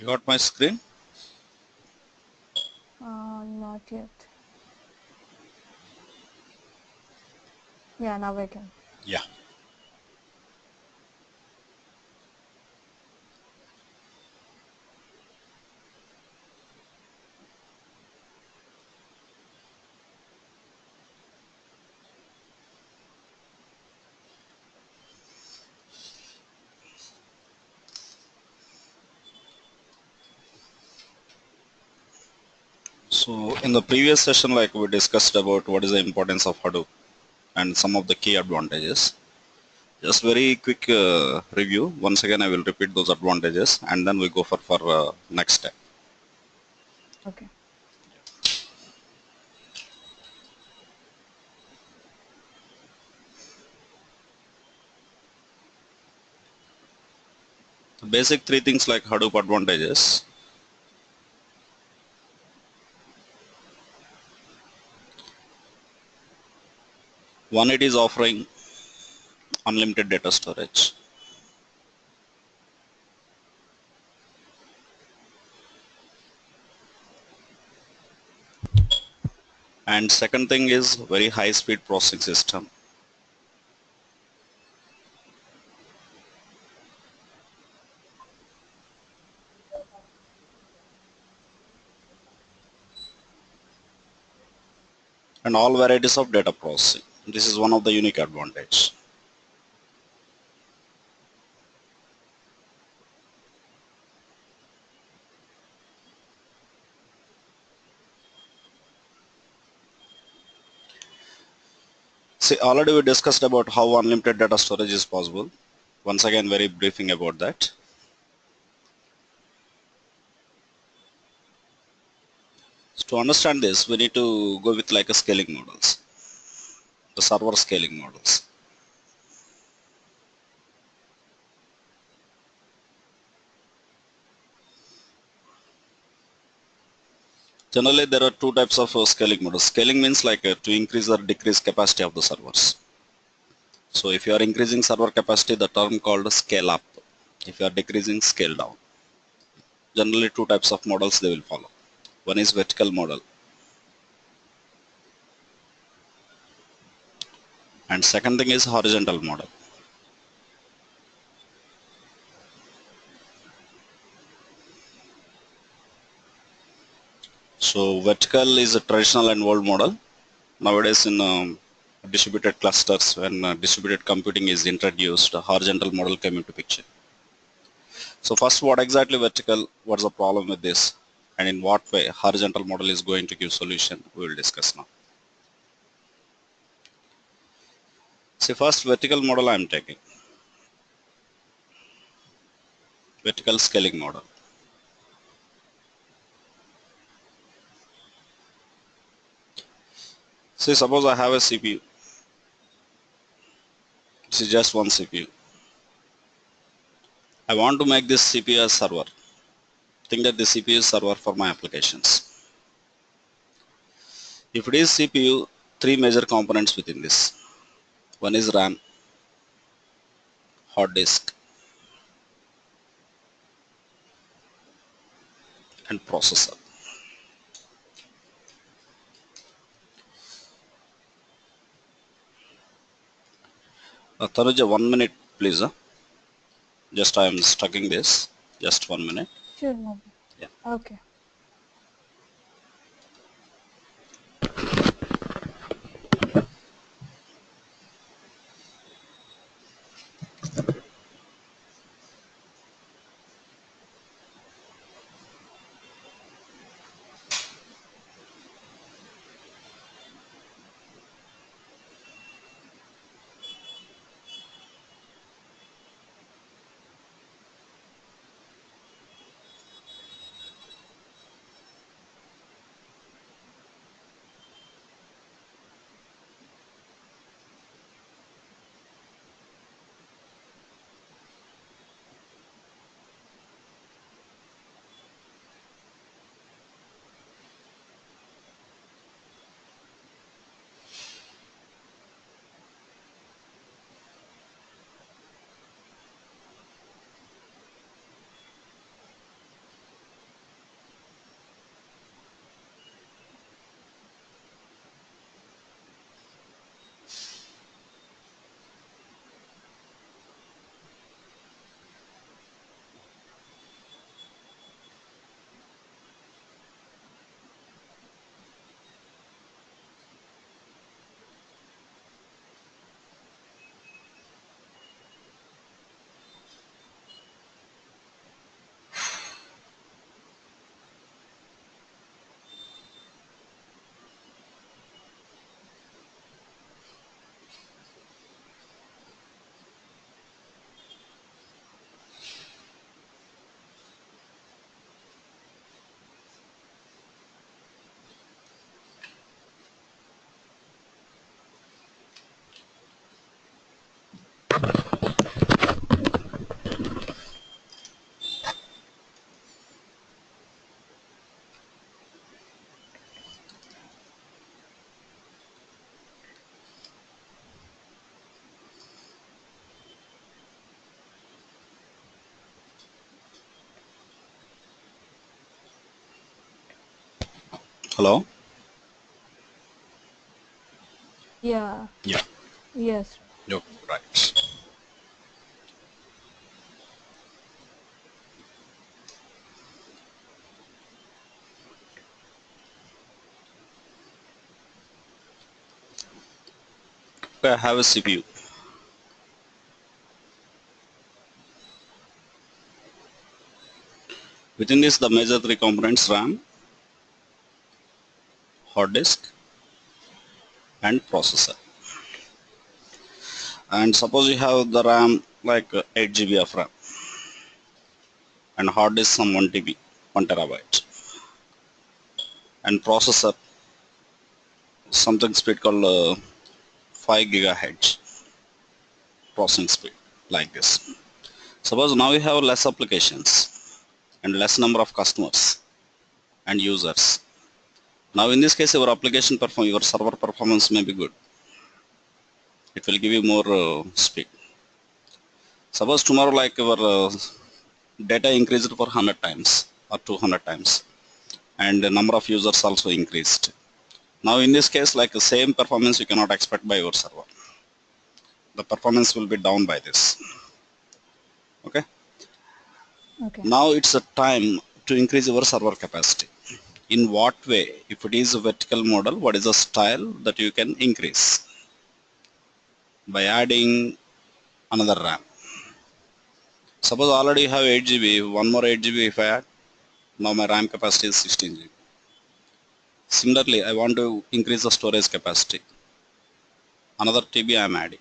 You got my screen? Not yet. Yeah, now I can. Yeah. So in the previous session, like we discussed about what is the importance of Hadoop and some of the key advantages. Just very quick review. Once again, I will repeat those advantages and then we go for next step. Okay. The basic three things like Hadoop advantages. One, it is offering unlimited data storage. And second thing is very high speed processing system. And all varieties of data processing. This is one of the unique advantage. See, already we discussed about how unlimited data storage is possible. Once again, very briefing about that. So to understand this, we need to go with like a scaling models, the server scaling models. Generally, there are two types of scaling models. Scaling means like to increase or decrease capacity of the servers. So if you are increasing server capacity, the term called scale up. If you are decreasing, scale down. Generally, two types of models they will follow. One is vertical model, and second thing is horizontal model. So vertical is a traditional and old model. Nowadays in distributed clusters, when distributed computing is introduced, a horizontal model came into picture. So first, what exactly vertical, what's the problem with this, and in what way horizontal model is going to give solution, we will discuss now. See, first vertical model I am taking, vertical scaling model. See, suppose I have a CPU. This is just one CPU. I want to make this CPU as server. Think that the CPU is server for my applications. If it is CPU, three major components within this. One is RAM, hard disk, and processor. Tanuja, 1 minute, please. Just I am stucking this. Just 1 minute. Sure, no. Yeah. Okay. Hello? Yeah. Yeah. Yes. Okay, right. Okay, I have a CPU. Within this, the major three components: RAM, hard disk, and processor. And suppose you have the RAM like 8 GB of RAM and hard disk some 1 TB, 1 terabyte, and processor something speed called 5 gigahertz processing speed like this. Suppose now you have less applications and less number of customers and users. Now in this case, your server performance may be good. It will give you more speed. Suppose tomorrow like your data increased for 100 times or 200 times and the number of users also increased. Now in this case, like the same performance you cannot expect by your server. The performance will be down by this. Okay. Okay. Now it's a time to increase your server capacity. In what way? If it is a vertical model, what is the style that you can increase? By adding another RAM. Suppose already you have 8 GB, one more 8 GB if I add, now my RAM capacity is 16 GB. Similarly, I want to increase the storage capacity. Another TB I am adding.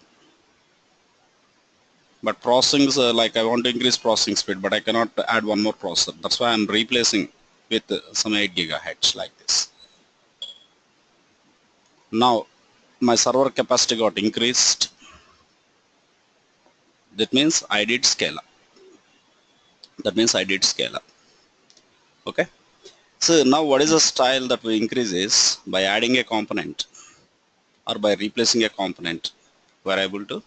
But processing is like I want to increase processing speed, but I cannot add one more processor. That's why I'm replacing with some 8 gigahertz like this. Now my server capacity got increased. That means I did scale up. Okay. So now what is the style that we increase is by adding a component or by replacing a component, we are able to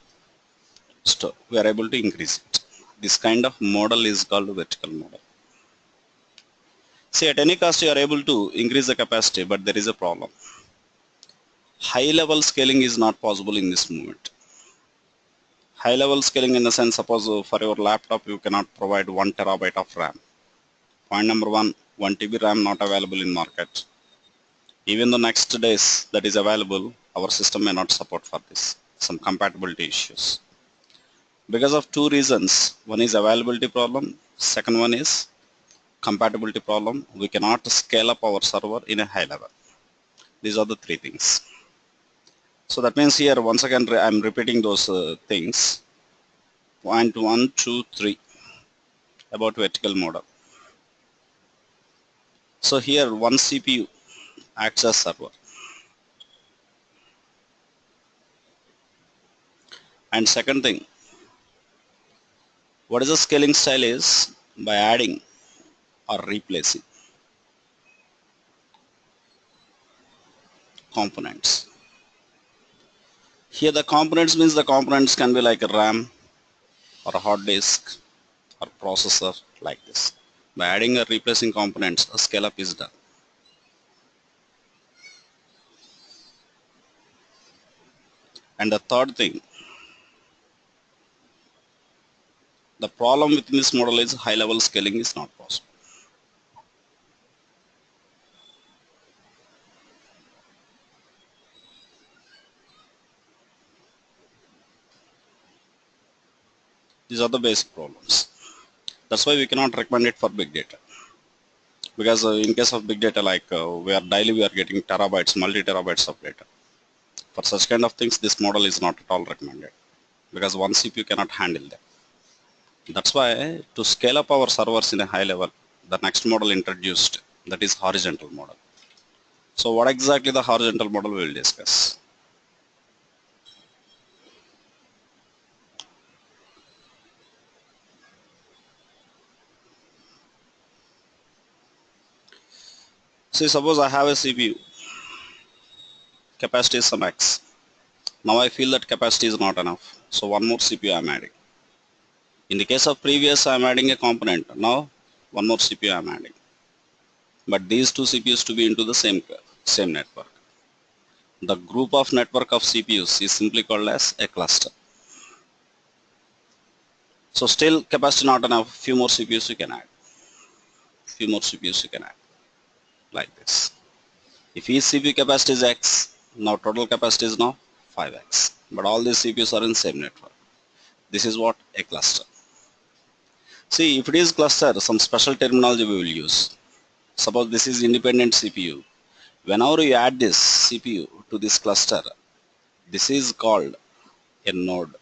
increase it. This kind of model is called vertical model. See, at any cost you are able to increase the capacity, but there is a problem. High level scaling is not possible in this moment. High level scaling in the sense, suppose for your laptop you cannot provide 1 terabyte of RAM. Point number one, 1 TB RAM not available in market. Even the next days that is available, our system may not support for this. Some compatibility issues. Because of two reasons. One is availability problem. Second one is compatibility problem. We cannot scale up our server in a high level. These are the three things. So that means here once again I'm repeating those things. Point 1, 2, 3 about vertical model. So here one CPU acts as server. And second thing, what is the scaling style is by adding or replacing components. Here the components means the components can be like a RAM or a hard disk or processor like this. By adding or replacing components, a scale up is done. And the third thing, the problem within this model is high level scaling is not possible. These are the basic problems. That's why we cannot recommend it for big data. Because in case of big data, like we are getting terabytes, multi-terabytes of data. For such kind of things, this model is not at all recommended because one CPU cannot handle them. That's why to scale up our servers in a high level, the next model introduced, that is horizontal model. So what exactly the horizontal model we will discuss. See, suppose I have a CPU, capacity is some X. Now I feel that capacity is not enough. So one more CPU I am adding. In the case of previous, I am adding a component. Now one more CPU I am adding. But these two CPUs to be into the same network. The group of network of CPUs is simply called as a cluster. So still capacity not enough. Few more CPUs you can add. Few more CPUs you can add. Like this. If each CPU capacity is X, now total capacity is now 5X. But all these CPUs are in same network. This is what a cluster. See, if it is cluster, some special terminology we will use. Suppose this is independent CPU. Whenever you add this CPU to this cluster, this is called a node.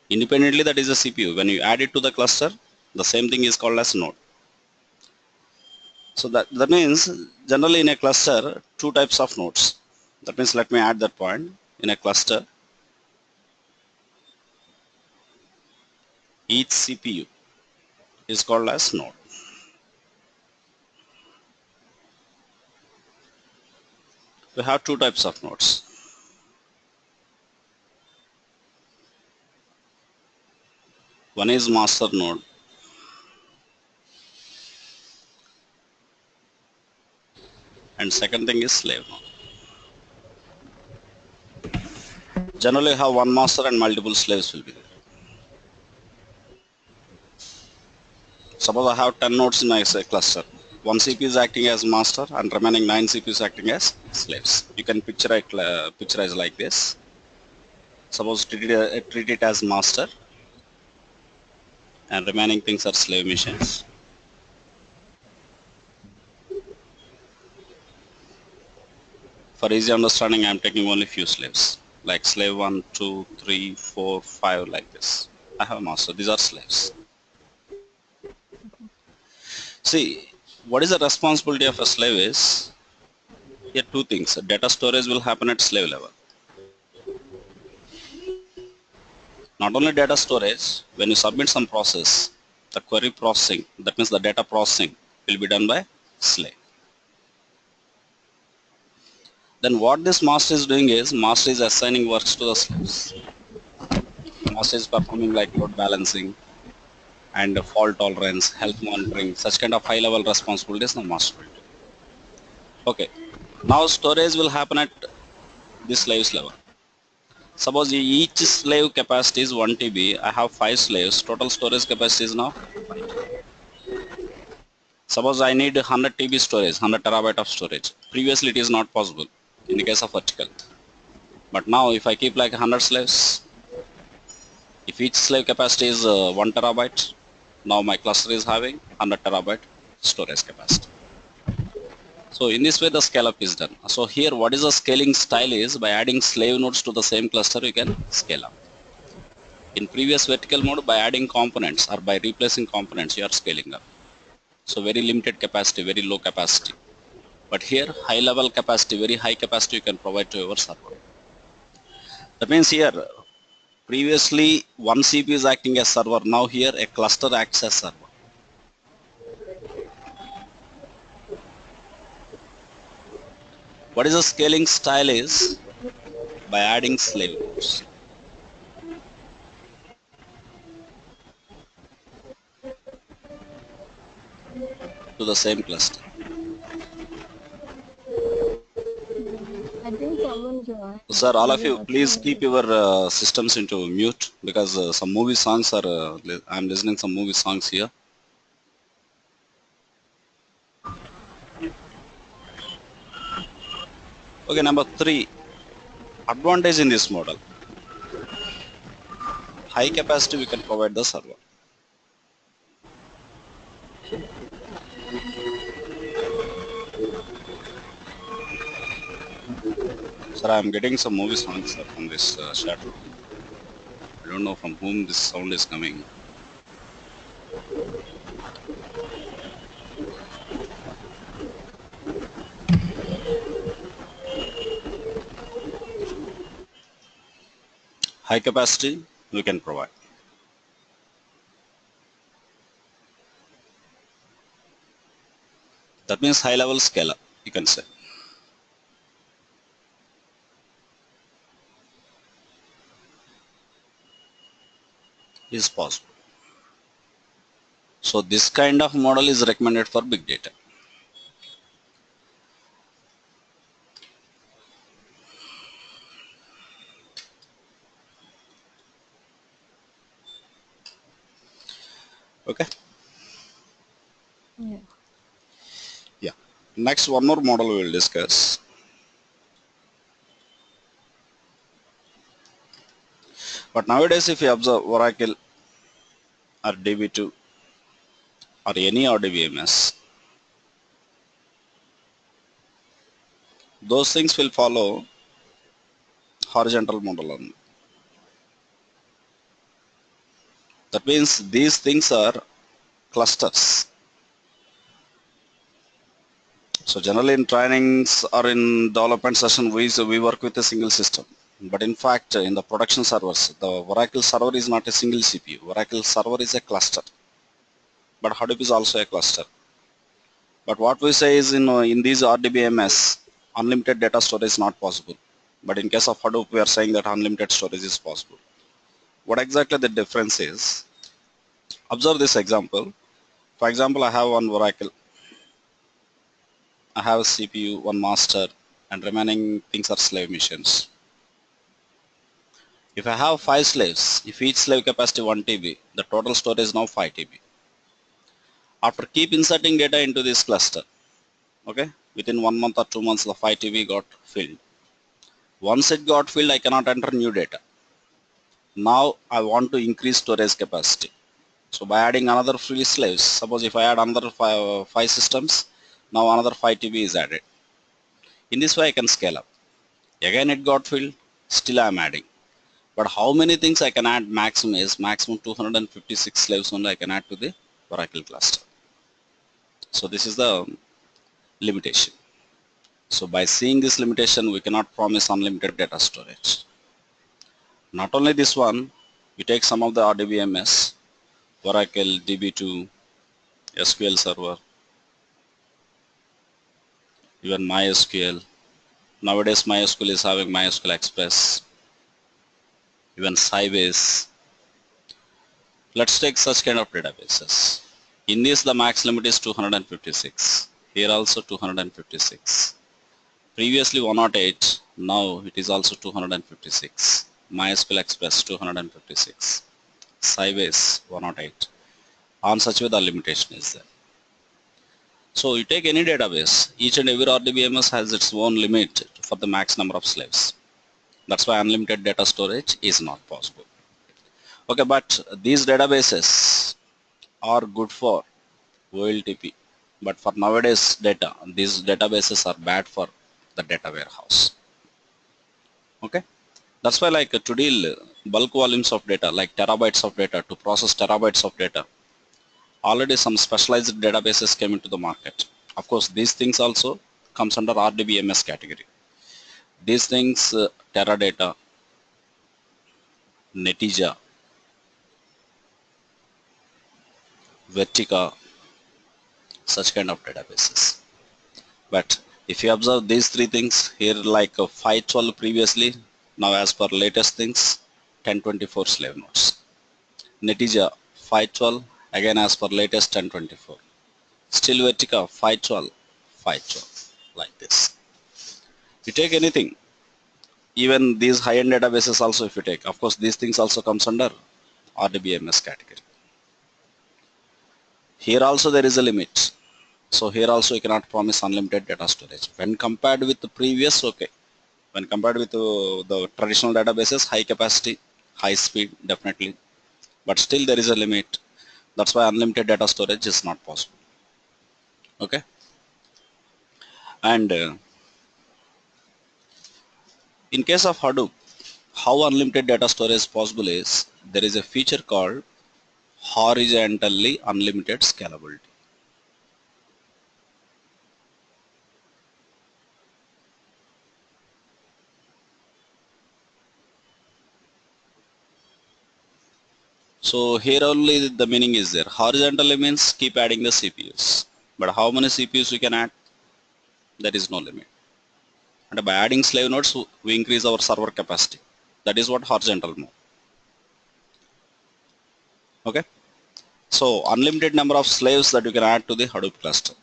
Independently, that is a CPU. When you add it to the cluster, the same thing is called as node. So that means generally in a cluster, two types of nodes. That means let me add that point. In a cluster, each CPU is called as node. We have two types of nodes. One is master node and second thing is slave node. Generally have one master and multiple slaves will be there. Suppose I have 10 nodes in my cluster. One CPU is acting as master and remaining 9 CPUs acting as slaves. You can picturize like this. Suppose treat it as master and remaining things are slave machines. For easy understanding, I am taking only few slaves like slave 1, 2, 3, 4, 5 like this. I have a master. These are slaves. See, what is the responsibility of a slave is, here two things. Data storage will happen at slave level. Not only data storage, when you submit some process, the query processing, that means the data processing will be done by slave. Then what this master is doing is, master is assigning works to the slaves. Master is performing like load balancing and fault tolerance, health monitoring, such kind of high level responsibilities the master will do. Okay, now storage will happen at this slaves level. Suppose each slave capacity is 1 TB, I have 5 slaves, total storage capacity is now 5. Suppose I need 100 TB storage, 100 terabyte of storage. Previously it is not possible in the case of vertical. But now if I keep like 100 slaves, if each slave capacity is 1 terabyte, now my cluster is having 100 terabyte storage capacity. So in this way the scale up is done. So here what is the scaling style is, by adding slave nodes to the same cluster you can scale up. In previous vertical mode, by adding components or by replacing components you are scaling up. So very limited capacity, very low capacity. But here high level capacity, very high capacity you can provide to your server. That means here previously one CPU is acting as server, now here a cluster acts as server. What is the scaling style is, by adding slave nodes to the same cluster. I think someone joined. Sir, all of Maybe you, please watching. keep your systems into mute because some movie songs are, I'm listening some movie songs here. Okay, number 3, advantage in this model. High capacity we can provide the server. Sir, I'm getting some movie songs from this chat room. I don't know from whom this sound is coming. High capacity we can provide. That means high level scalar, you can say. Is possible. So this kind of model is recommended for big data. Okay. Yeah. Yeah. Next, one more model we will discuss. But nowadays, if you observe Oracle or DB2 or any RDBMS, those things will follow horizontal model only. That means these things are clusters. So generally in trainings or in development session, we work with a single system. But in fact, in the production servers, the Oracle server is not a single CPU. Oracle server is a cluster. But Hadoop is also a cluster. But what we say is in these RDBMS, unlimited data storage is not possible. But in case of Hadoop, we are saying that unlimited storage is possible. What exactly the difference is? Observe this example. For example, I have one Oracle. I have a CPU, one master, and remaining things are slave machines. If I have 5 slaves, if each slave capacity 1 TB, the total storage is now 5 TB. After keep inserting data into this cluster, okay, within 1 month or 2 months, the 5 TB got filled. Once it got filled, I cannot enter new data. Now I want to increase storage capacity. So by adding another free slaves, suppose if I add another five systems, now another 5 TB is added. In this way I can scale up. Again it got filled, still I am adding. But how many things I can add maximum is maximum 256 slaves only I can add to the Oracle cluster. So this is the limitation. So by seeing this limitation, we cannot promise unlimited data storage. Not only this one, we take some of the RDBMS, Oracle, DB2, SQL Server, even MySQL. Nowadays MySQL is having MySQL Express, even Sybase. Let's take such kind of databases. In this the max limit is 256. Here also 256. Previously 108, now it is also 256. MySQL Express 256. Sybase 108. On such way the limitation is there. So you take any database, each and every RDBMS has its own limit for the max number of slaves. That's why unlimited data storage is not possible. Okay, but these databases are good for OLTP. But for nowadays data, these databases are bad for the data warehouse. Okay, that's why like to deal bulk volumes of data, like terabytes of data, to process terabytes of data, already some specialized databases came into the market. Of course, these things also comes under RDBMS category. These things, Teradata, Netija, Vertica, such kind of databases. But if you observe these three things here, like 512 previously, now as per latest things, 1024 slave nodes. Netija 512, again as per latest 1024. Still Vertica 512, 512, like this. You take anything, even these high-end databases also if you take, of course these things also comes under RDBMS category. Here also there is a limit. So here also you cannot promise unlimited data storage. When compared with the previous, okay. When compared with the traditional databases, high capacity, high speed, definitely. But still there is a limit. That's why unlimited data storage is not possible. Okay. And in case of Hadoop, how unlimited data storage is possible is there is a feature called horizontally unlimited scalability. So here only the meaning is there. Horizontally means keep adding the CPUs. But how many CPUs you can add? There is no limit. And by adding slave nodes, we increase our server capacity. That is what horizontal move. Okay. So unlimited number of slaves that you can add to the Hadoop cluster.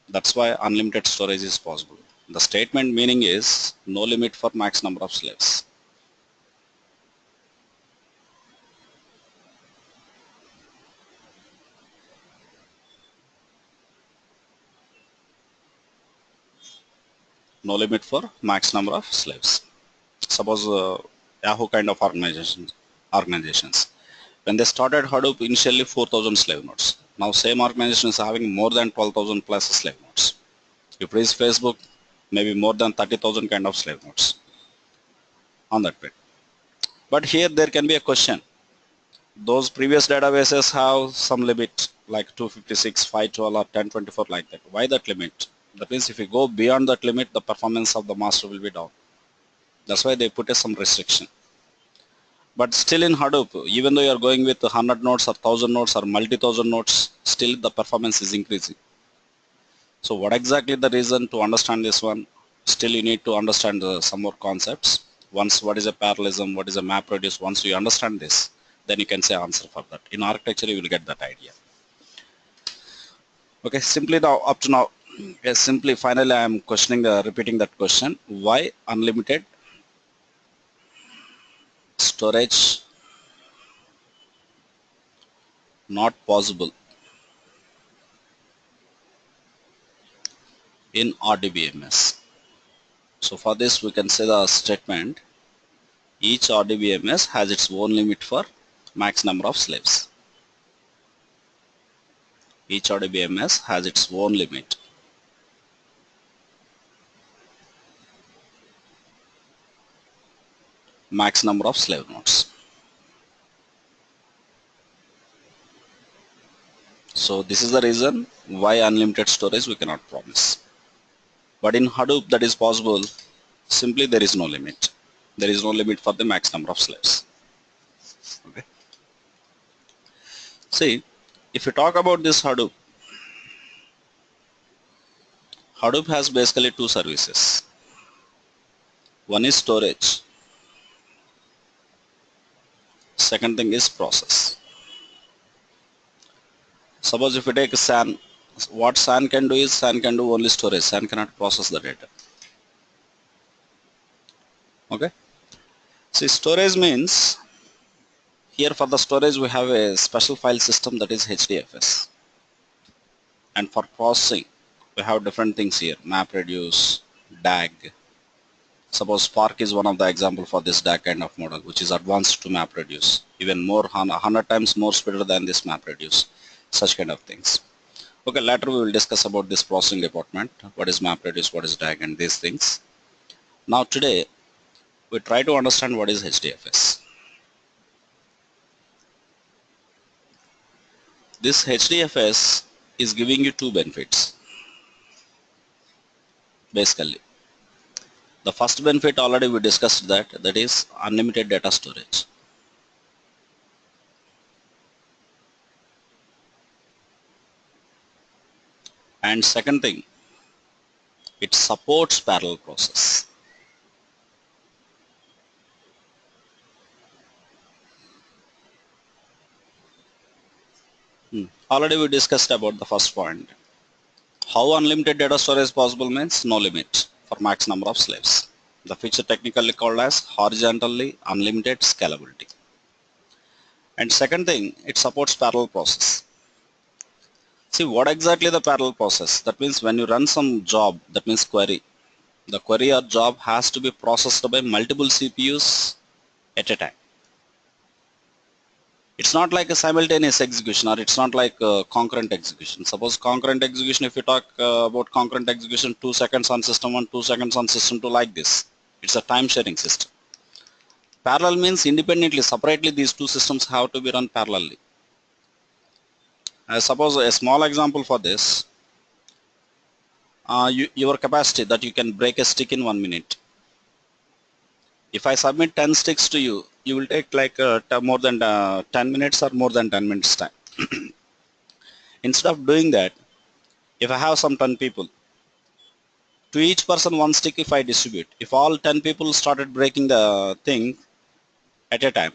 That's why unlimited storage is possible. The statement meaning is no limit for max number of slaves. No limit for max number of slaves. Suppose Yahoo kind of organizations. When they started Hadoop, initially 4,000 slave nodes. Now same organization is having more than 12,000 plus slave nodes. If it is Facebook, maybe more than 30,000 kind of slave nodes on that bit. But here there can be a question. Those previous databases have some limit like 256, 512 or 1024 like that. Why that limit? That means if you go beyond that limit, the performance of the master will be down. That's why they put some restriction. But still in Hadoop, even though you are going with 100 nodes or 1000 nodes or multi-thousand nodes, still the performance is increasing. So what exactly the reason to understand this one? Still you need to understand some more concepts. Once what is a parallelism, what is a map reduce, once you understand this, then you can say answer for that. In architecture, you will get that idea. Okay, simply now, up to now, yes, simply finally I am questioning, repeating that question. Why unlimited storage not possible in RDBMS? So for this, we can say the statement, each RDBMS has its own limit for max number of slaves. Each RDBMS has its own limit. Max number of slave nodes. So this is the reason why unlimited storage we cannot promise. But in Hadoop that is possible. Simply there is no limit. There is no limit for the max number of slaves. Okay. See, if you talk about this Hadoop, Hadoop has basically two services. One is storage. Second thing is process. Suppose if you take SAN, what SAN can do is SAN can do only storage. SAN cannot process the data. Okay. See, storage means here for the storage we have a special file system that is HDFS. And for processing we have different things here. MapReduce, DAG. Suppose Spark is one of the example for this DAG kind of model, which is advanced to MapReduce. Even more 100 times more speeder than this MapReduce. Such kind of things. Okay, later we will discuss about this processing department. What is MapReduce, what is DAG and these things. Now today we try to understand what is HDFS. This HDFS is giving you two benefits. Basically, the first benefit already we discussed, that is unlimited data storage. And second thing, it supports parallel process. Already we discussed about the first point. How unlimited data storage is possible means no limit for max number of slaves. The feature technically called as horizontally unlimited scalability. And second thing, it supports parallel process. See, what exactly the parallel process? That means when you run some job, that means query. The query or job has to be processed by multiple CPUs at a time. It's not like a simultaneous execution, or it's not like a concurrent execution. Suppose concurrent execution, if you talk about concurrent execution, 2 seconds on system 1, 2 seconds on system 2, like this. It's a time sharing system. Parallel means independently, separately, these two systems have to be run parallelly. Suppose a small example for this, your capacity that you can break a stick in 1 minute. If I submit 10 sticks to you, you will take like more than 10 minutes or more than 10 minutes time. Instead of doing that, If I have some 10 people, to each person one stick if I distribute. If all 10 people started breaking the thing at a time,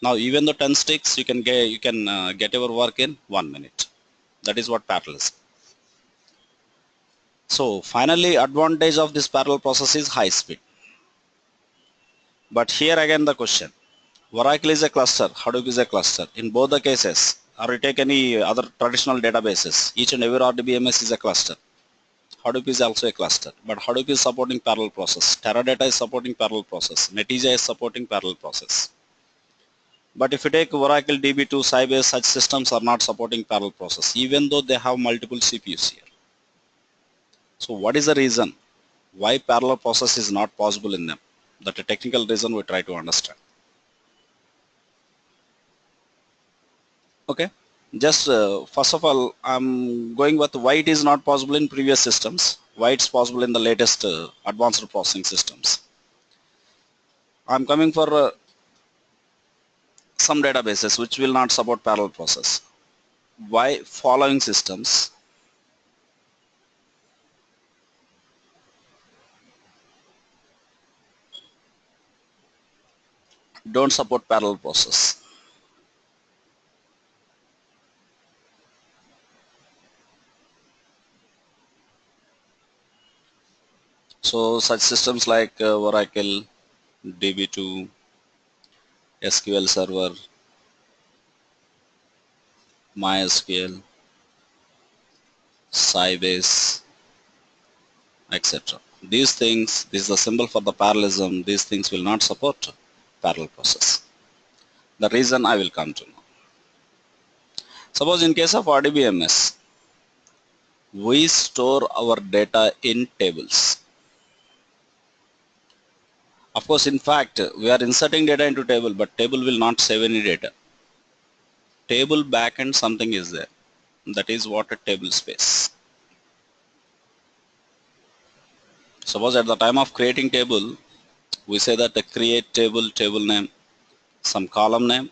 now even though 10 sticks, you can get your work in 1 minute. That is what parallelism. So finally, advantage of this parallel process is high speed. But here again the question, Oracle is a cluster, Hadoop is a cluster. In both the cases, or you take any other traditional databases, each and every RDBMS is a cluster. Hadoop is also a cluster, but Hadoop is supporting parallel process. Teradata is supporting parallel process. Netezza is supporting parallel process. But if you take Oracle DB2, Sybase, such systems are not supporting parallel process, even though they have multiple CPUs here. So what is the reason why parallel process is not possible in them? That a technical reason we try to understand. Okay, just first of all, I'm going with why it is not possible in previous systems, why it's possible in the latest advanced processing systems. I'm coming for some databases which will not support parallel process. Why following systems don't support parallel process? So such systems like Oracle, DB2, SQL Server, MySQL, Sybase, etc. These things, this is the symbol for the parallelism, these things will not support parallel process. The reason I will come to know. Suppose in case of RDBMS, we store our data in tables. Of course, in fact, we are inserting data into table, but table will not save any data. Table backend something is there. That is what a table space. Suppose at the time of creating table, we say that the create table, table name, some column name,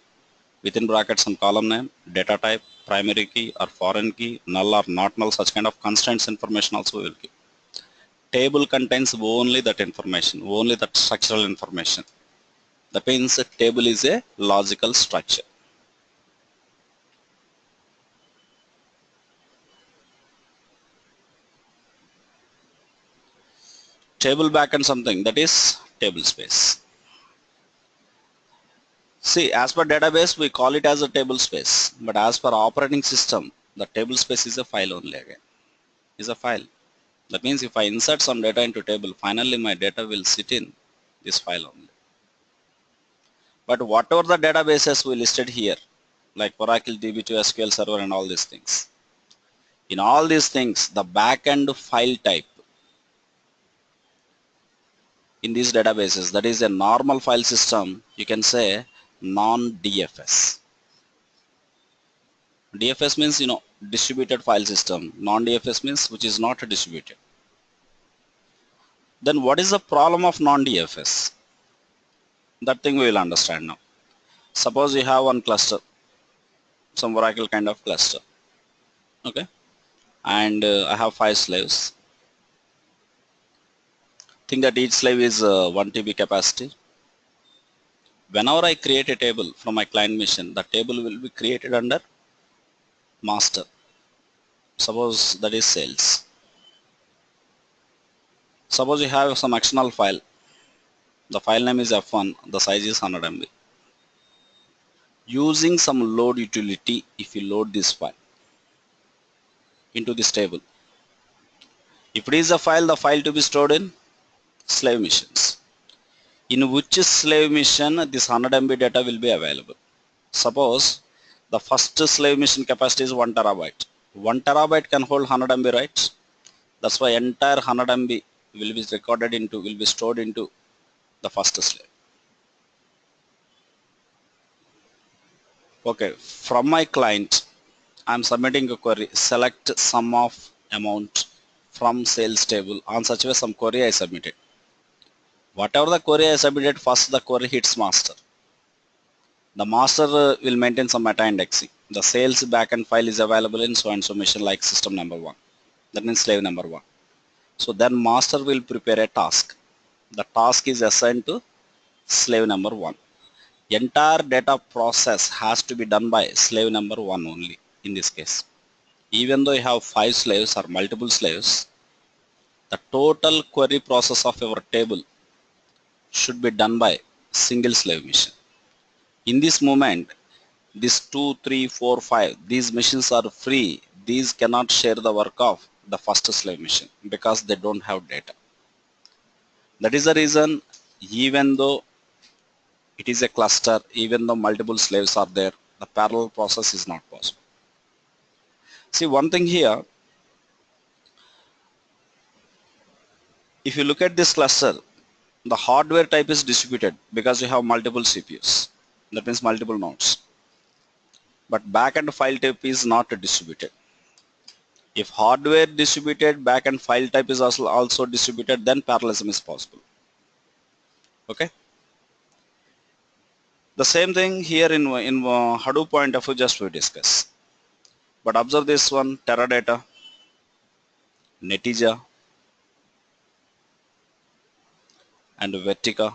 within bracket some column name, data type, primary key or foreign key, null or not null, such kind of constraints information also we will give. Table contains only that information, only that structural information. That means a table is a logical structure. Table backend something, that is table space. See, as per database, we call it as a table space, but as per operating system, the table space is a file only again, is a file. That means if I insert some data into table, finally my data will sit in this file only. But whatever the databases we listed here, like Oracle, DB2, SQL Server and all these things, in all these things, the backend file type in these databases, that is a normal file system, you can say non-DFS. DFS means, distributed file system. Non-DFS means which is not distributed. Then what is the problem of non-DFS? That thing we will understand now. Suppose you have one cluster, some Oracle kind of cluster. Okay. And I have 5 slaves. Think that each slave is 1 TB capacity. Whenever I create a table from my client machine, the table will be created under master. Suppose that is sales. Suppose you have some external file. The file name is F1. The size is 100 MB. Using some load utility, if you load this file into this table, if it is a file, the file to be stored in slave missions. In which slave mission this 100 MB data will be available. Suppose the first slave mission capacity is 1 terabyte. 1 terabyte can hold 100 MB, right? That's why entire 100 MB will be stored into the first slave. Okay, from my client, I'm submitting a query, select sum of amount from sales table. On such way some query I submitted. Whatever the query I submitted, first the query hits master. The master will maintain some meta indexing. The sales backend file is available in so and so machine like system number 1. That means slave number 1. So then master will prepare a task. The task is assigned to slave number 1. Entire data process has to be done by slave number 1 only in this case. Even though you have 5 slaves or multiple slaves, the total query process of your table should be done by single slave machine. In this moment, these 2, 3, 4, 5, these machines are free. These cannot share the work of the first slave machine because they don't have data. That is the reason, even though it is a cluster, even though multiple slaves are there, the parallel process is not possible. See, one thing here, if you look at this cluster, the hardware type is distributed because you have multiple CPUs. That means multiple nodes. But backend file type is not distributed. If hardware distributed, backend file type is also distributed, then parallelism is possible. Okay. The same thing here in Hadoop point of view, just we discuss. But observe this one, Teradata, Netija, and Vertica.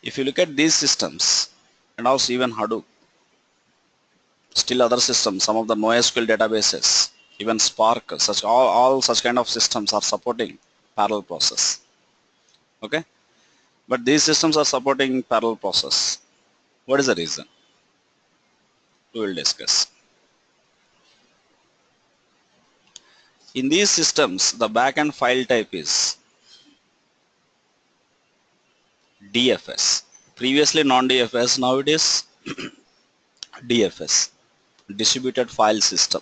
If you look at these systems, and also even Hadoop, still other systems, some of the NoSQL databases, even Spark, all such kind of systems are supporting parallel process. Okay, but these systems are supporting parallel process. What is the reason? We will discuss. In these systems, the backend file type is DFS. Previously non-DFS, now it is DFS, distributed file system.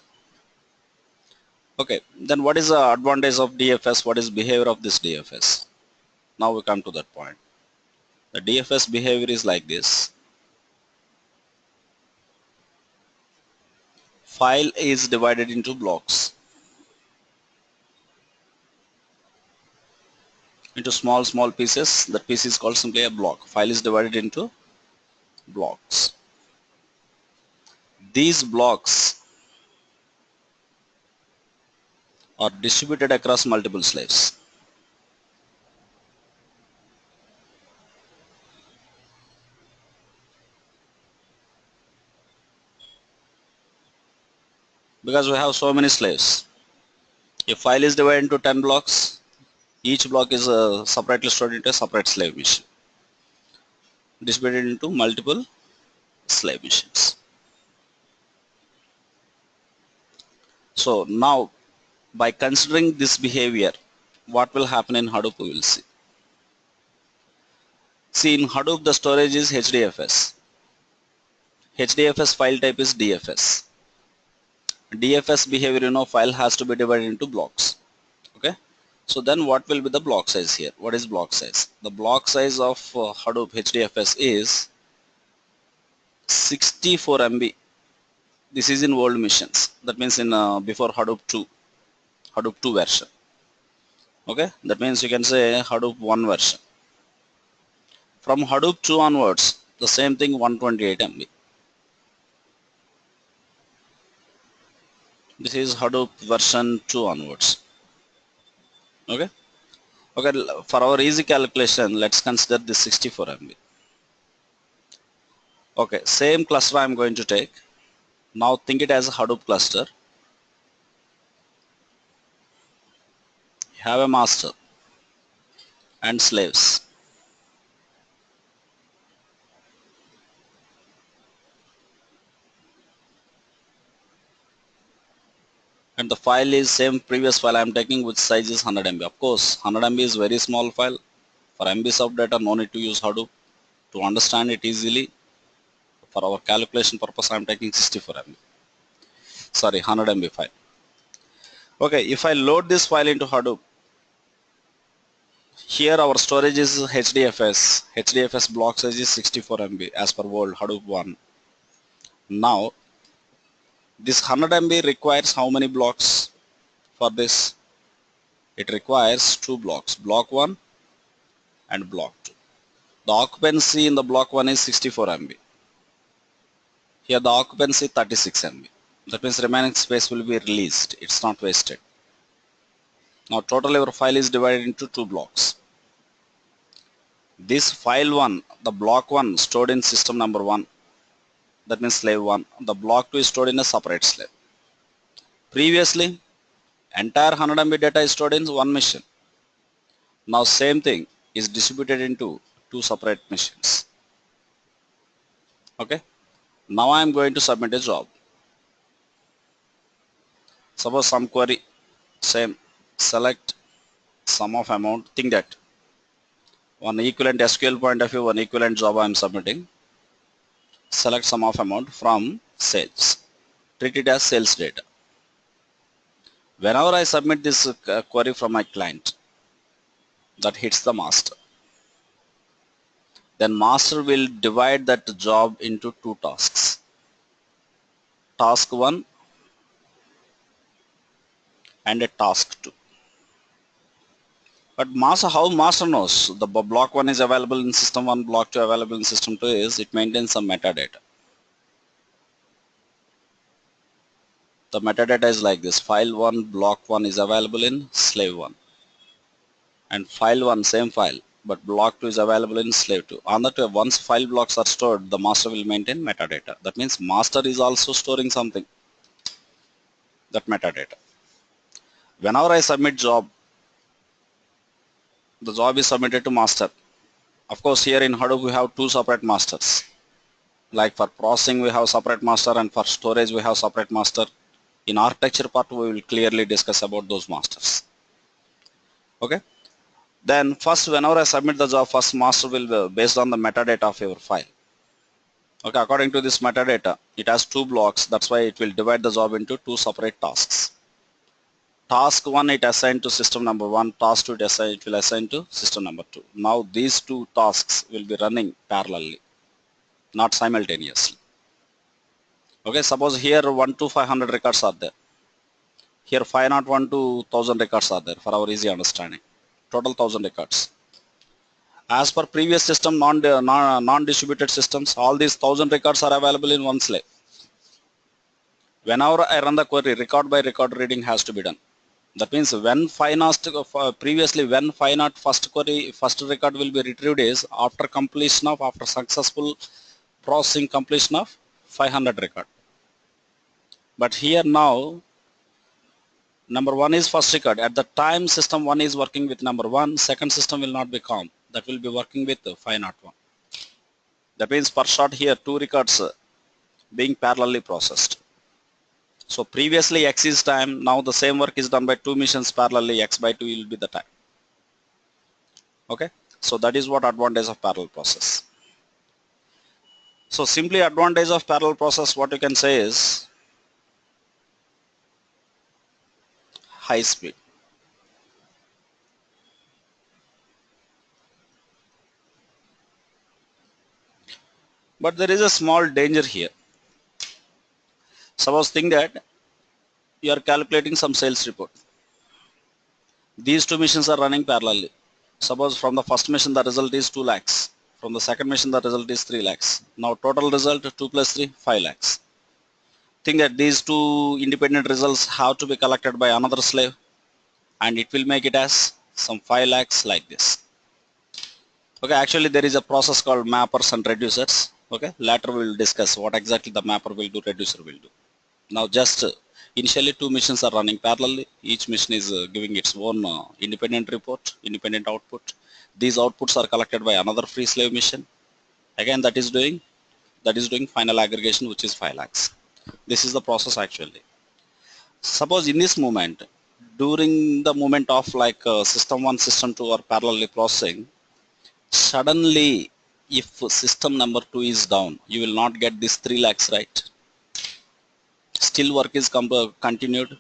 Okay, then what is the advantage of DFS? What is behavior of this DFS? Now we come to that point. The DFS behavior is like this. File is divided into blocks, into small pieces. That piece is called simply a block. File is divided into blocks. These blocks are distributed across multiple slaves. Because we have so many slaves. If file is divided into 10 blocks, each block is separately stored into a separate slave machine, distributed into multiple slave machines. So now, by considering this behavior, what will happen in Hadoop we will see. See, in Hadoop the storage is HDFS. HDFS file type is DFS. DFS behavior, file has to be divided into blocks. Okay. So then what will be the block size here? What is block size? The block size of Hadoop HDFS is 64 MB. This is in old machines. That means in before Hadoop 2 version. Okay. That means you can say Hadoop 1 version. From Hadoop 2 onwards, the same thing 128 MB. This is Hadoop version 2 onwards. Okay. Okay, for our easy calculation, let's consider this 64 MB. Okay, same cluster I'm going to take. Now think it as a Hadoop cluster. You have a master and slaves. And the file is same previous file I'm taking, which size is 100 MB. Of course, 100 MB is very small file. For MBs of data, no need to use Hadoop. To understand it easily, for our calculation purpose, I'm taking 64 MB. Sorry, 100 MB file. Okay, if I load this file into Hadoop, here our storage is HDFS. HDFS block size is 64 MB as per old Hadoop 1. Now, this 100 MB requires how many blocks for this? It requires 2 blocks, block 1 and block 2. The occupancy in the block 1 is 64 MB. Here the occupancy 36 MB. That means remaining space will be released. It's not wasted. Now total your file is divided into two blocks. This file 1, the block 1 stored in system number 1, that means slave 1. The block 2 is stored in a separate slave. Previously, entire 100 MB data is stored in one machine. Now same thing is distributed into two separate machines. Okay. Now I am going to submit a job. Suppose some query, same, select sum of amount. Think that one equivalent SQL point of view, one equivalent job I am submitting. Select sum of amount from sales. Treat it as sales data. Whenever I submit this query from my client, that hits the master. Then master will divide that job into two tasks. Task 1 and a task 2. But master, how master knows the block 1 is available in system 1, block 2 available in system 2 is it maintains some metadata. The metadata is like this: file 1, block 1 is available in slave 1, and file 1 same file, but block 2 is available in slave 2. On that way, once file blocks are stored, the master will maintain metadata. That means master is also storing something, that metadata. Whenever I submit job, the job is submitted to master. Of course, here in Hadoop we have two separate masters. Like for processing we have separate master, and for storage we have separate master. In architecture part we will clearly discuss about those masters. Okay. Then first, whenever I submit the job, first master will be based on the metadata of your file. Okay, according to this metadata, it has two blocks. That's why it will divide the job into two separate tasks. Task 1 it assigned to system number 1, task 2 it will assign to system number 2. Now these two tasks will be running parallelly, not simultaneously. Okay, suppose here 1 to 500 records are there. Here 501 to 1000 records are there for our easy understanding. Total 1000 records. As per previous system, non-distributed systems, all these 1000 records are available in one slave. Whenever I run the query, record by record reading has to be done. That means when previously when 501 first record will be retrieved is after successful processing completion of 500 record. But here now, number 1 is first record. At the time system 1 is working with number 1, second system will not be count. That will be working with 501. That means per shot here 2 records being parallelly processed. So previously X is time, now the same work is done by 2 missions parallelly, X by 2 will be the time. Okay, so that is what advantage of parallel process. So simply advantage of parallel process, what you can say is high speed. But there is a small danger here. Suppose think that you are calculating some sales report. These two missions are running parallelly. Suppose from the first mission the result is 2 lakhs. From the second mission the result is 3 lakhs. Now total result 2 plus 3, 5 lakhs. Think that these two independent results have to be collected by another slave, and it will make it as some 5 lakhs like this. Okay, actually there is a process called mappers and reducers. Okay, later we will discuss what exactly the mapper will do, reducer will do. Now just initially 2 missions are running parallelly. Each mission is giving its own independent report, independent output. These outputs are collected by another free slave mission. Again that is doing final aggregation, which is 5 lakhs. This is the process actually. Suppose in this moment, during the moment of like system 1, system 2 are parallelly processing, suddenly if system number 2 is down, you will not get this 3 lakhs, right? Still work is continued.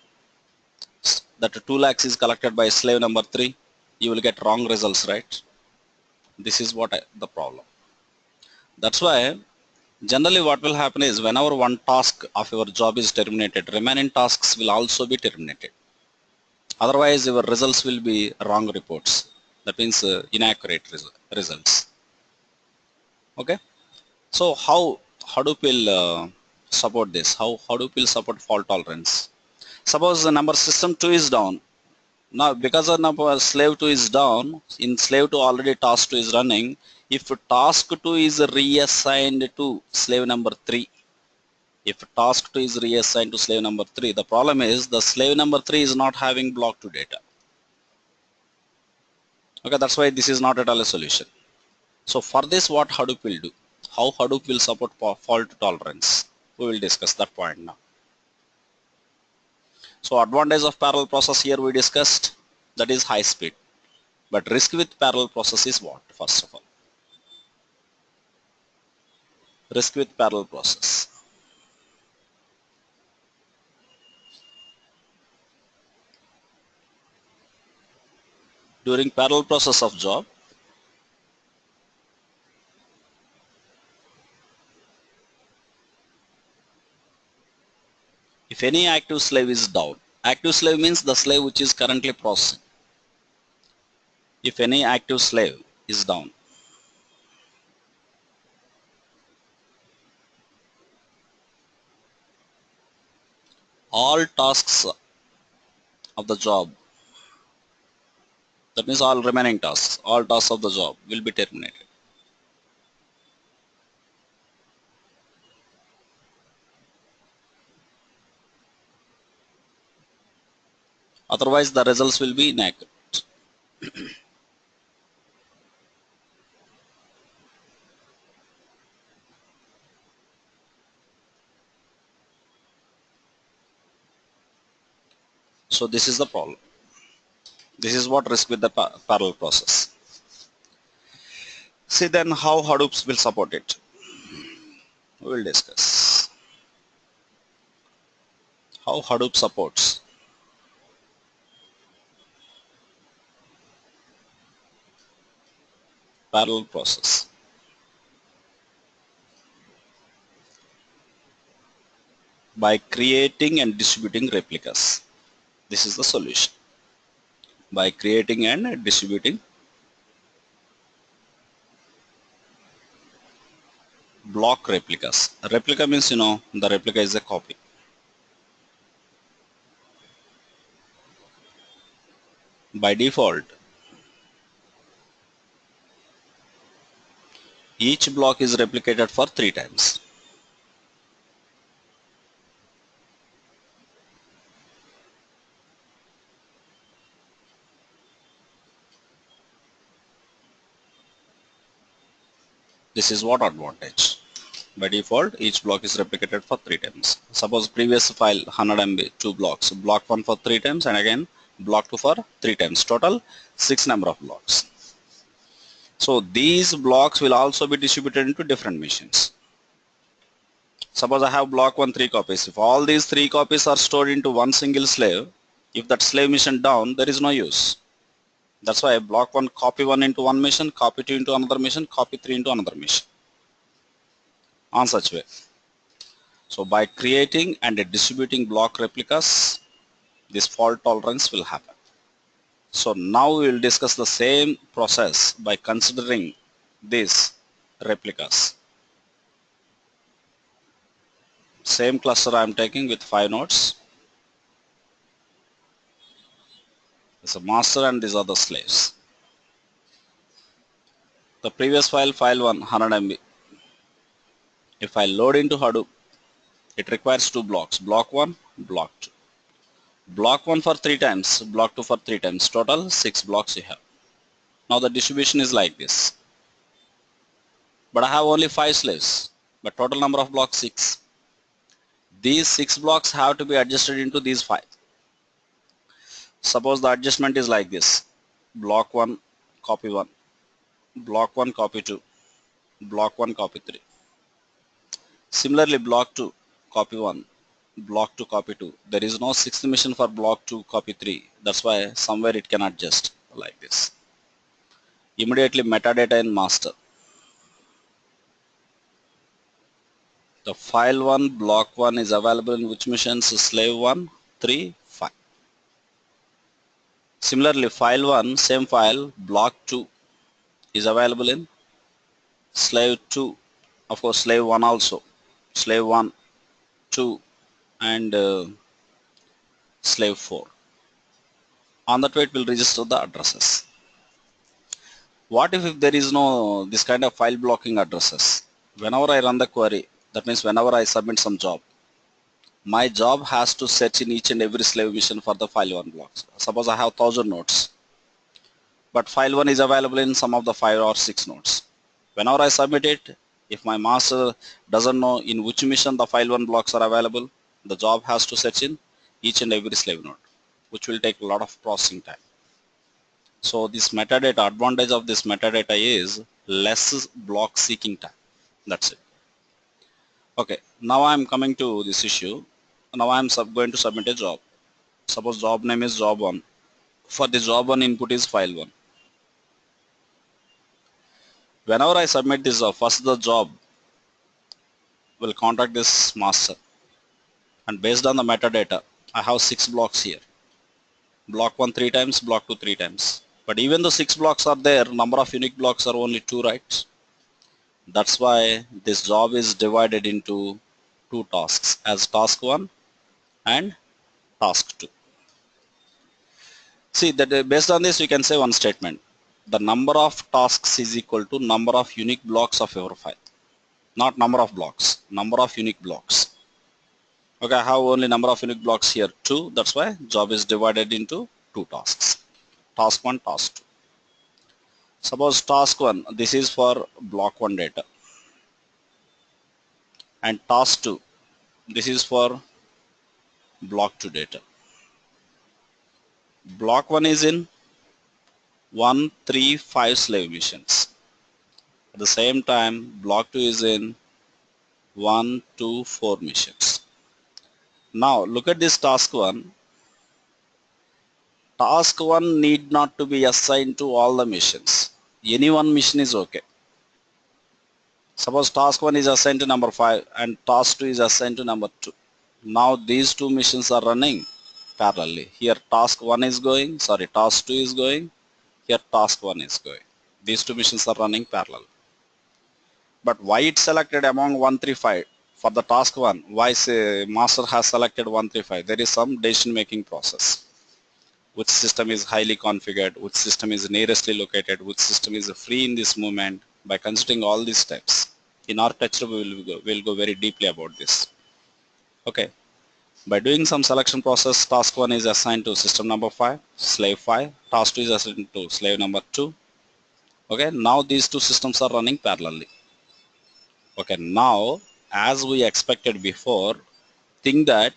That 2 lakhs is collected by slave number 3, you will get wrong results, right? This is what the problem. That's why generally what will happen is whenever one task of your job is terminated, remaining tasks will also be terminated. Otherwise your results will be wrong reports. That means inaccurate results. Okay. So how Hadoop will support this? How Hadoop will support fault tolerance? Suppose the number system 2 is down. Now, because of now slave 2 is down, in slave 2 already task 2 is running. If task 2 is reassigned to slave number 3, if task 2 is reassigned to slave number 3, the problem is the slave number 3 is not having block 2 data. Okay, that's why this is not at all a solution. So for this, what Hadoop will do? How Hadoop will support fault tolerance? We will discuss that point now. So advantage of parallel process here we discussed, that is high speed. But risk with parallel process is what? First of all, risk with parallel process. During parallel process of job, if any active slave is down, active slave means the slave which is currently processing. If any active slave is down, all tasks of the job, that means all remaining tasks, all tasks of the job will be terminated. Otherwise, the results will be inaccurate. So this is the problem. This is what risk with the parallel process. See then how Hadoop will support it. We will discuss how Hadoop supports parallel process. By creating and distributing replicas. This is the solution. By creating and distributing block replicas. A replica means, the replica is a copy. By default, each block is replicated for 3 times. This is what advantage. By default, each block is replicated for 3 times. Suppose previous file 100 MB, 2 blocks. Block 1 for 3 times and again block 2 for 3 times. Total 6 number of blocks. So these blocks will also be distributed into different machines. Suppose I have block 1 3 copies. If all these 3 copies are stored into one single slave, if that slave machine down, there is no use. That's why block 1 copy 1 into one machine, copy 2 into another machine, copy 3 into another machine. On such way. So by creating and distributing block replicas, this fault tolerance will happen. So now we will discuss the same process by considering these replicas. Same cluster I am taking with 5 nodes. It's a master and these are the slaves. The previous file, file 1, 100 MB. If I load into Hadoop, it requires 2 blocks, block 1, block 2. Block 1 for 3 times, block 2 for 3 times, total 6 blocks you have. Now the distribution is like this. But I have only 5 slaves, but total number of blocks 6. These 6 blocks have to be adjusted into these 5. Suppose the adjustment is like this. Block 1, copy 1. Block 1, copy 2. Block 1, copy 3. Similarly, block 2, copy 1. Block 2, copy 2. There is no sixth mission for block 2, copy 3. That's why somewhere it can adjust like this. Immediately metadata in master. The file 1, block 1 is available in which missions? Slave 1, 3, 5. Similarly, file 1, same file, block 2 is available in slave 2. Of course, slave 1 also. Slave 1, 2 and slave 4. On that way it will register the addresses. What if there is no this kind of file blocking addresses? Whenever I run the query, that means whenever I submit some job, my job has to search in each and every slave mission for the file 1 blocks. Suppose I have 1000 nodes, but file 1 is available in some of the 5 or 6 nodes. Whenever I submit it, if my master doesn't know in which mission the file 1 blocks are available, the job has to search in each and every slave node, which will take a lot of processing time. So this metadata, advantage of this metadata is less block seeking time. That's it. Okay, now I'm coming to this issue. Now I'm going to submit a job. Suppose job name is job 1. For the job 1 input is file 1. Whenever I submit this job, first the job will contact this master, and based on the metadata I have 6 blocks here. Block 1 3 times, block 2 3 times. But even though 6 blocks are there, number of unique blocks are only 2, right? That's why this job is divided into 2 tasks as task 1 and task 2. See that based on this we can say one statement. The number of tasks is equal to number of unique blocks of your file. Not number of blocks, number of unique blocks. Okay, I have only number of unique blocks here 2. That's why job is divided into 2 tasks. Task 1, task 2. Suppose task 1, this is for block 1 data. And task 2, this is for block 2 data. Block 1 is in 1, 3, 5 slave missions. At the same time, block 2 is in 1, 2, 4 missions. Now look at this task 1. Task 1 need not to be assigned to all the missions. Any one mission is okay. Suppose task 1 is assigned to number 5 and task 2 is assigned to number 2. Now these 2 missions are running parallelly. Here task 1 is going, task 2 is going, here task 1 is going. These 2 missions are running parallel. But why it selected among 135 for the task 1? Why say master has selected 135? There is some decision making process. Which system is highly configured, which system is nearestly located, which system is free in this movement. By considering all these steps, in architecture we'll go very deeply about this. Okay, by doing some selection process, task 1 is assigned to system number 5, slave 5, task 2 is assigned to slave number 2. Okay, now these 2 systems are running parallelly. Okay, now as we expected before, think that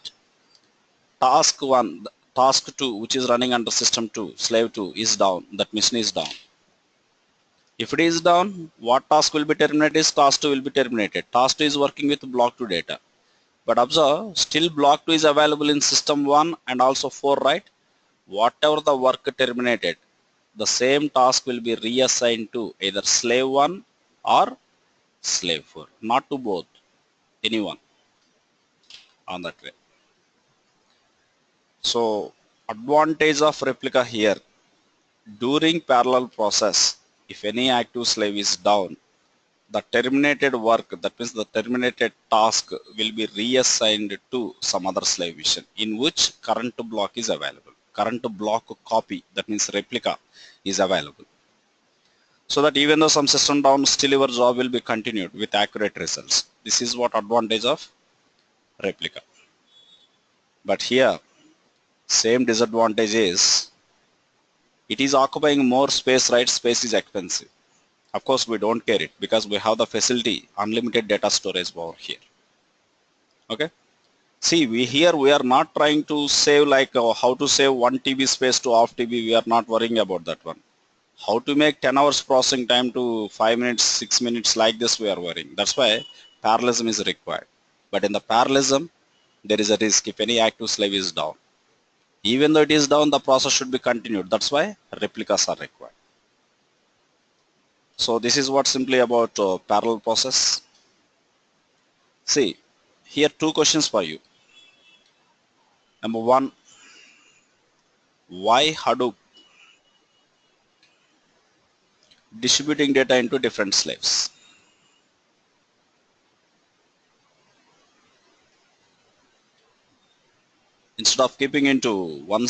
task 1, task 2 which is running under system 2, slave 2 is down, that mission is down. If it is down, what task will be terminated is task 2 will be terminated. Task 2 is working with block 2 data. But observe, still block 2 is available in system 1 and also 4, right? Whatever the work terminated, the same task will be reassigned to either slave 1 or slave 4. Not to both, anyone on that way. So, advantage of replica here. During parallel process, if any active slave is down, the terminated work, that means the terminated task, will be reassigned to some other slave mission in which current block is available. Current block copy, that means replica, is available. So that even though some system down, still your job will be continued with accurate results. This is what advantage of replica. But here, same disadvantage is, it is occupying more space, right? Space is expensive. Of course, we don't care it because we have the facility, unlimited data storage over here. Okay. See, we are not trying to save like how to save 1 TB space to half TB. We are not worrying about that one. How to make 10 hours processing time to 5 minutes, 6 minutes, like this we are worrying. That's why parallelism is required. But in the parallelism, there is a risk if any active slave is down. Even though it is down, the process should be continued. That's why replicas are required. So this is what simply about parallel process. See, here 2 questions for you. Number 1, why Hadoop distributing data into different slaves? In Instead of keeping into one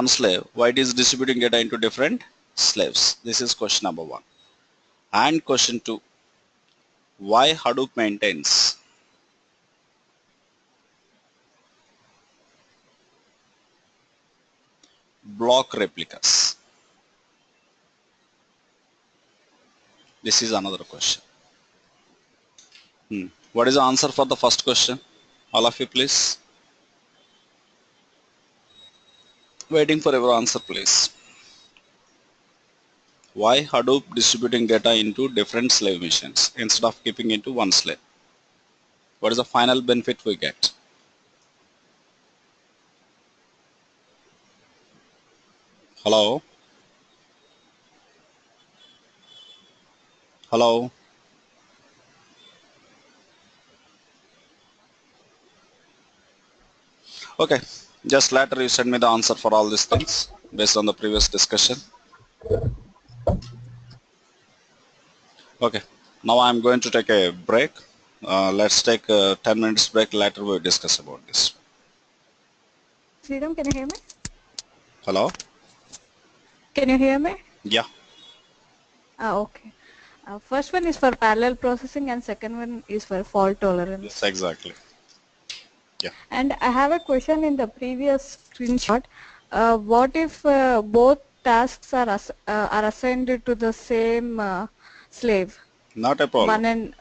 slave, why it is distributing data into different slaves? This is question number 1. And question 2, why Hadoop maintains block replicas? This is another question. What is the answer for the first question? All of you, please. Waiting for your answer, please. Why Hadoop distributing data into different slave machines instead of keeping into one slave? What is the final benefit we get? Hello? Hello? Okay, just later you send me the answer for all these things based on the previous discussion. Okay, now I'm going to take a break. Let's take a 10 minutes break. Later we'll discuss about this. Sreeram, can you hear me? Hello? Can you hear me? Yeah. Okay. First one is for parallel processing and second one is for fault tolerance. Yes, exactly. Yeah. And I have a question in the previous screenshot. What if both tasks are assigned to the same slave? Not a problem.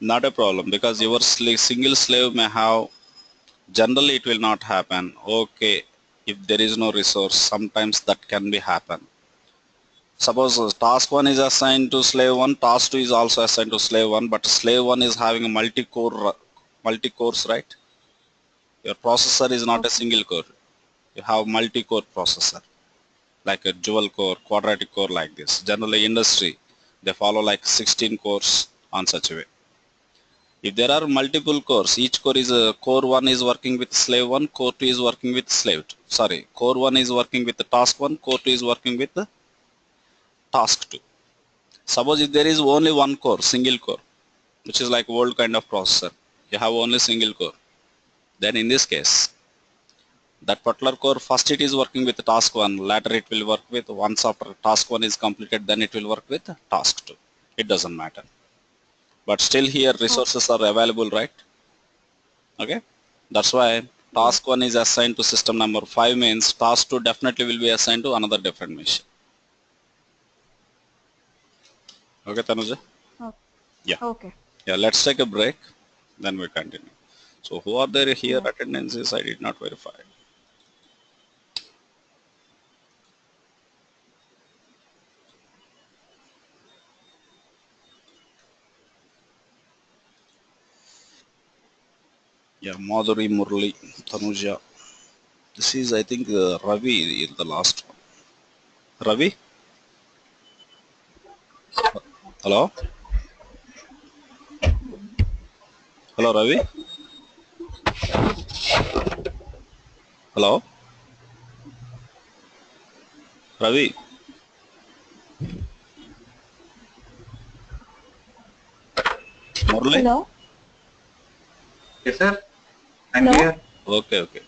Not a problem, because your single slave may have, generally it will not happen. Okay, if there is no resource, sometimes that can be happen. Suppose task 1 is assigned to slave 1, task 2 is also assigned to slave 1, but slave 1 is having a multi-cores, right? Your processor is not a single core. You have multi-core processor, like a dual core, quadratic core, like this. Generally industry, they follow like 16 cores on such a way. If there are multiple cores, each core is core 1 is working with slave 1, core 2 is working with slave 2. Sorry, core 1 is working with the task 1, core 2 is working with the task 2. Suppose if there is only one core, single core, which is like old kind of processor, you have only single core, then in this case, that particular core, first it is working with task 1, later it will work with, once after task 1 is completed, then it will work with task 2. It doesn't matter. But still here resources are available, right? Okay. That's why task 1 is assigned to system number 5 means task 2 definitely will be assigned to another different machine. Okay, Tanuja? Okay. Yeah. Okay. Yeah, let's take a break, then we continue. So who are there here? Yeah. Attendances I did not verify. Yeah, Madhuri, Murli, Tanuja. This is, I think, Ravi in the last one. Ravi? Hello? Hello, Ravi? Hello? Ravi? Murli? Hello? Yes, sir. I'm Hello? here. Okay, okay.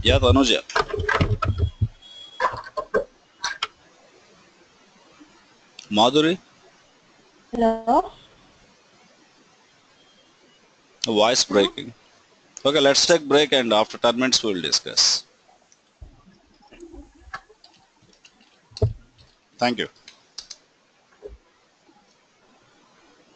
Yeah, Tanuja. Madhuri? Hello? Voice breaking. Okay, let's take break and after 10 minutes we will discuss. Thank you.